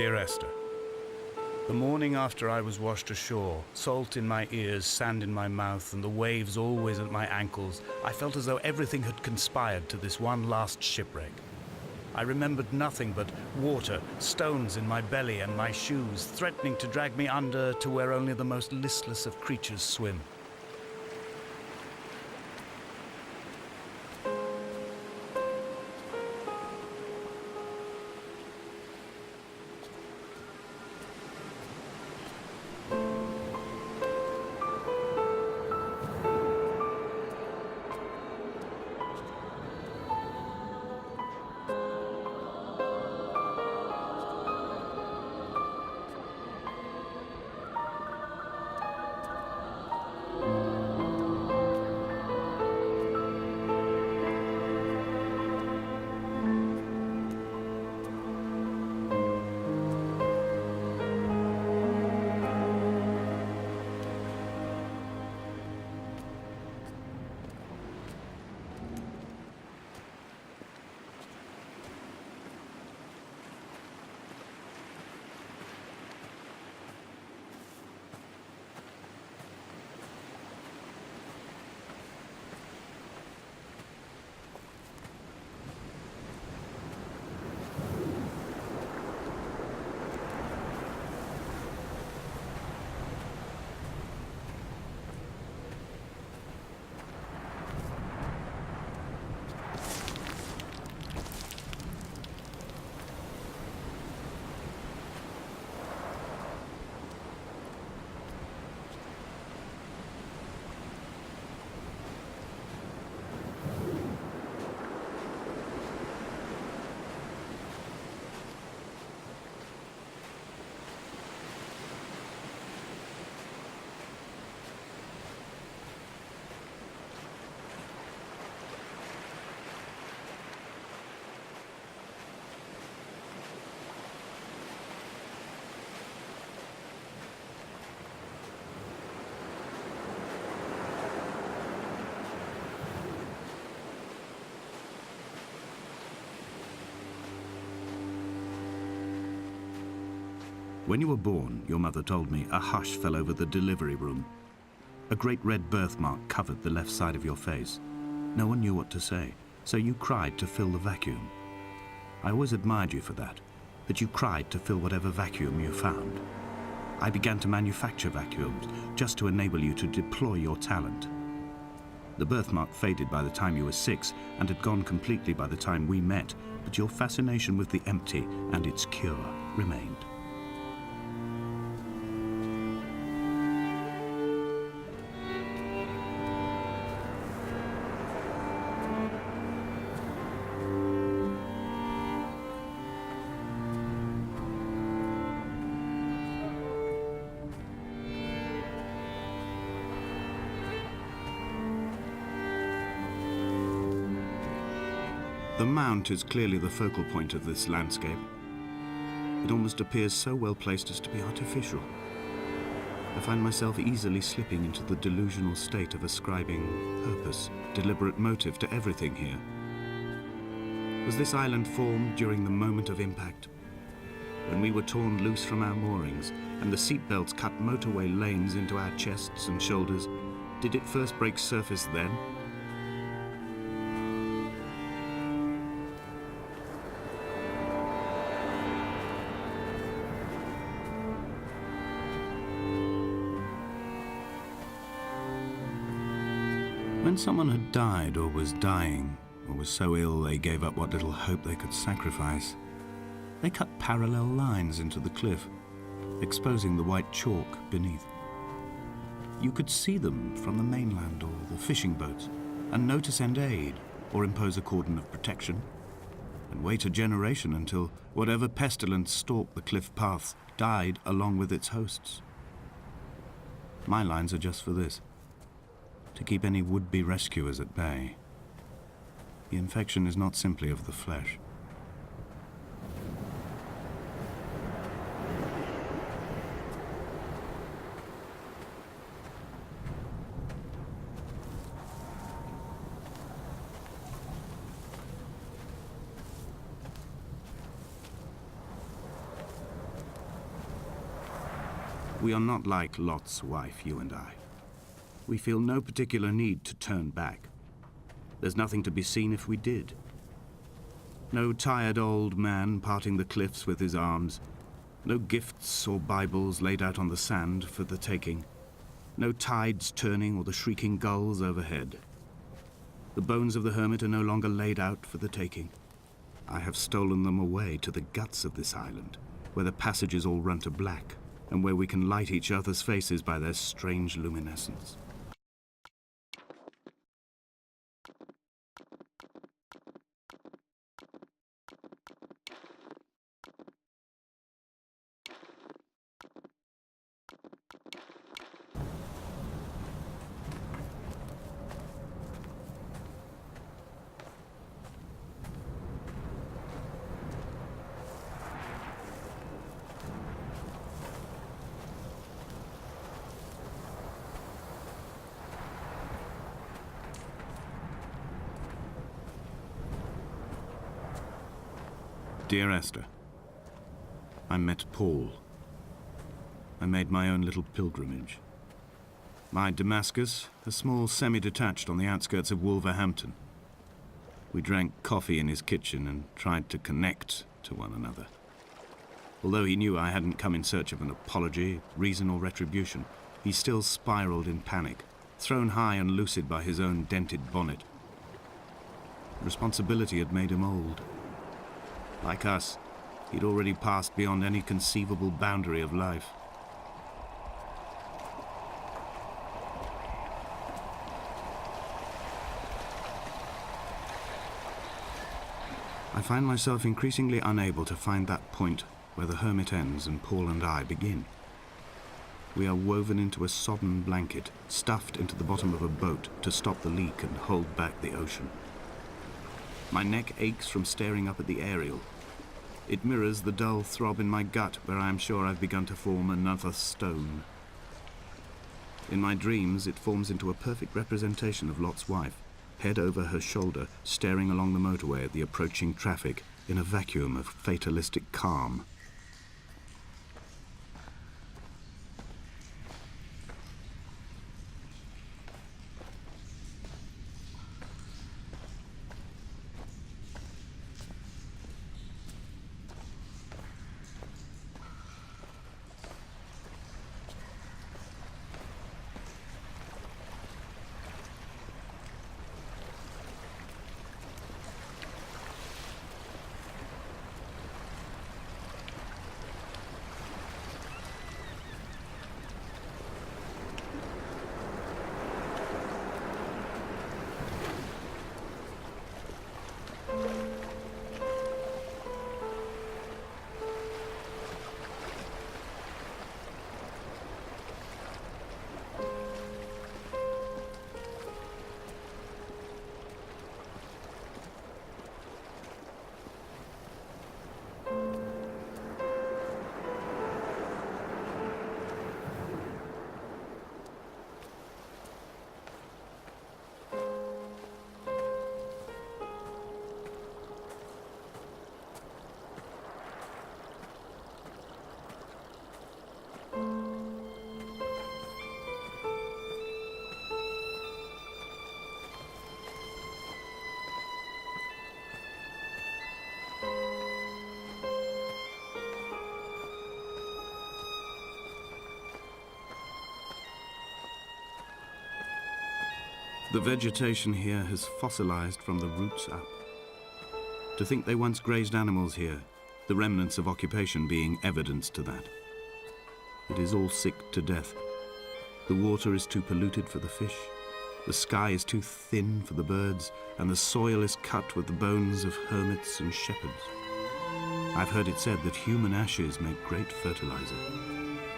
Dear Esther, the morning after I was washed ashore, salt in my ears, sand in my mouth, and the waves always at my ankles, I felt as though everything had conspired to this one last shipwreck. I remembered nothing but water, stones in my belly and my shoes, threatening to drag me under to where only the most listless of creatures swim. When you were born, your mother told me, a hush fell over the delivery room. A great red birthmark covered the left side of your face. No one knew what to say, so you cried to fill the vacuum. I always admired you for that you cried to fill whatever vacuum you found. I began to manufacture vacuums just to enable you to deploy your talent. The birthmark faded by the time you were 6 and had gone completely by the time we met, but your fascination with the empty and its cure remained. The mount is clearly the focal point of this landscape. It almost appears so well placed as to be artificial. I find myself easily slipping into the delusional state of ascribing purpose, deliberate motive to everything here. Was this island formed during the moment of impact? When we were torn loose from our moorings and the seatbelts cut motorway lanes into our chests and shoulders, did it first break surface then? When someone had died or was dying, or was so ill they gave up what little hope they could sacrifice, they cut parallel lines into the cliff, exposing the white chalk beneath. You could see them from the mainland or the fishing boats, and know to send aid or impose a cordon of protection, and wait a generation until whatever pestilence stalked the cliff paths died along with its hosts. My lines are just for this: to keep any would-be rescuers at bay. The infection is not simply of the flesh. We are not like Lot's wife, you and I. We feel no particular need to turn back. There's nothing to be seen if we did. No tired old man parting the cliffs with his arms. No gifts or Bibles laid out on the sand for the taking. No tides turning or the shrieking gulls overhead. The bones of the hermit are no longer laid out for the taking. I have stolen them away to the guts of this island, where the passages all run to black, and where we can light each other's faces by their strange luminescence. Dear Esther, I met Paul. I made my own little pilgrimage. My Damascus, a small semi-detached on the outskirts of Wolverhampton. We drank coffee in his kitchen and tried to connect to one another. Although he knew I hadn't come in search of an apology, reason or retribution, he still spiraled in panic, thrown high and lucid by his own dented bonnet. Responsibility had made him old. Like us, he'd already passed beyond any conceivable boundary of life. I find myself increasingly unable to find that point where the hermit ends and Paul and I begin. We are woven into a sodden blanket, stuffed into the bottom of a boat to stop the leak and hold back the ocean. My neck aches from staring up at the aerial. It mirrors the dull throb in my gut where I am sure I've begun to form another stone. In my dreams, it forms into a perfect representation of Lot's wife, head over her shoulder, staring along the motorway at the approaching traffic in a vacuum of fatalistic calm. The vegetation here has fossilized from the roots up. To think they once grazed animals here, the remnants of occupation being evidence to that. It is all sick to death. The water is too polluted for the fish, the sky is too thin for the birds, and the soil is cut with the bones of hermits and shepherds. I've heard it said that human ashes make great fertilizer,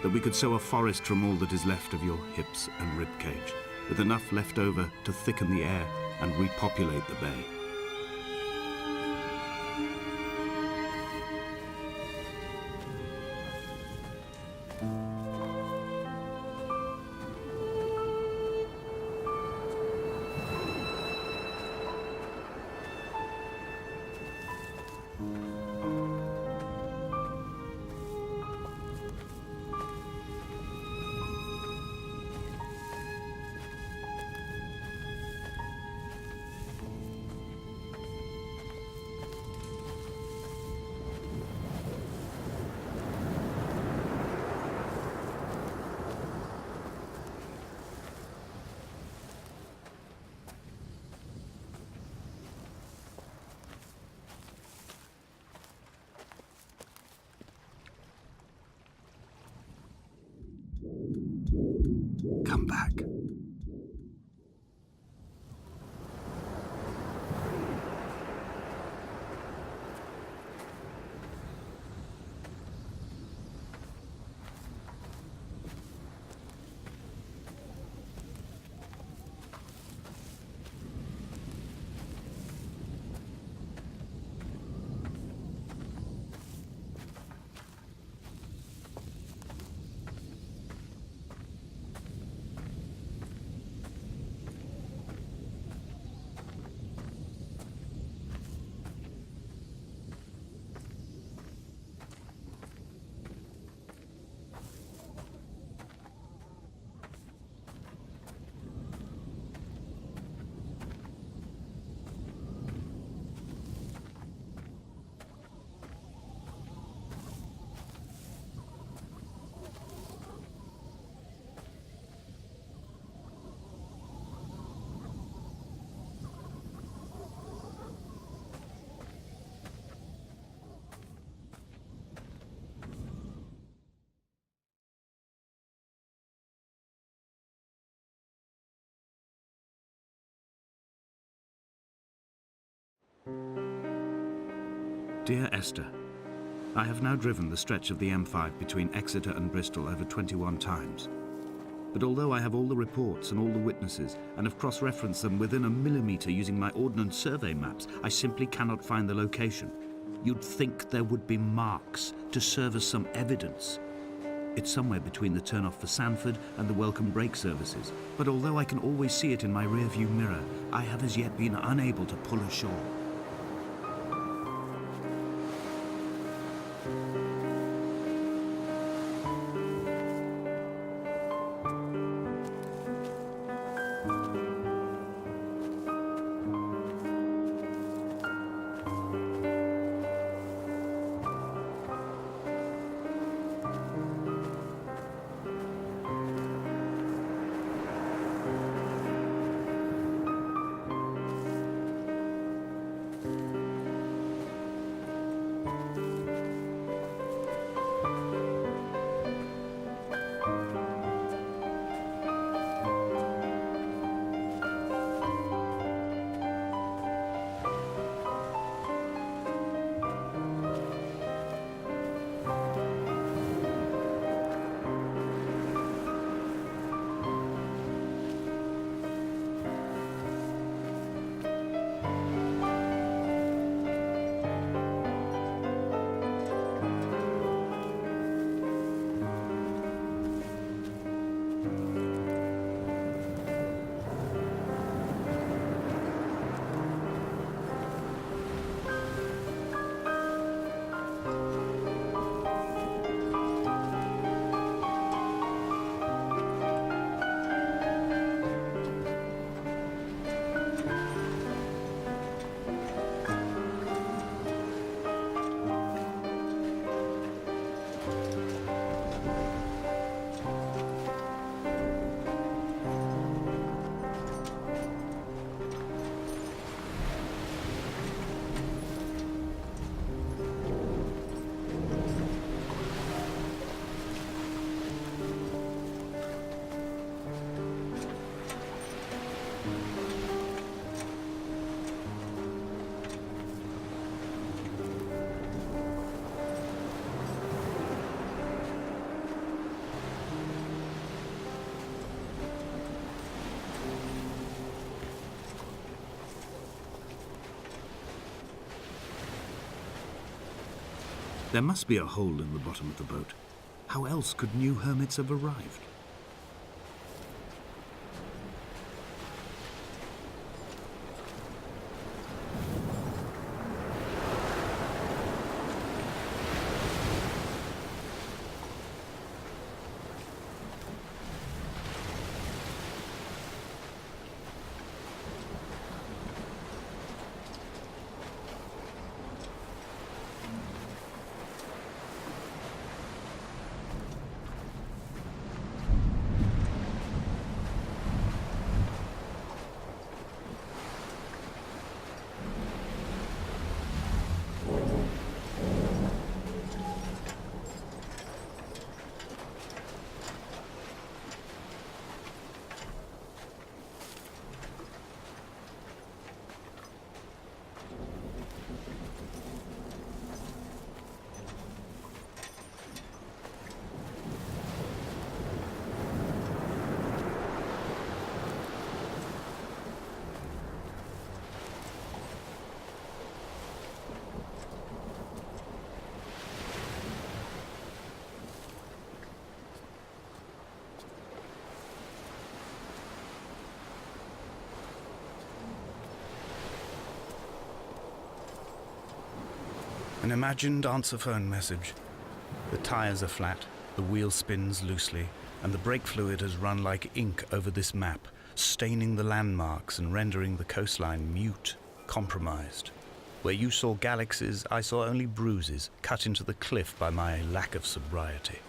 that we could sow a forest from all that is left of your hips and ribcage, with enough left over to thicken the air and repopulate the bay. Come back. Dear Esther, I have now driven the stretch of the M5 between Exeter and Bristol over 21 times. But although I have all the reports and all the witnesses and have cross-referenced them within a millimetre using my Ordnance Survey maps, I simply cannot find the location. You'd think there would be marks to serve as some evidence. It's somewhere between the turn-off for Sanford and the welcome brake services, but although I can always see it in my rear-view mirror, I have as yet been unable to pull ashore. There must be a hole in the bottom of the boat. How else could new hermits have arrived? An imagined answer phone message. The tires are flat, the wheel spins loosely, and the brake fluid has run like ink over this map, staining the landmarks and rendering the coastline mute, compromised. Where you saw galaxies, I saw only bruises cut into the cliff by my lack of sobriety.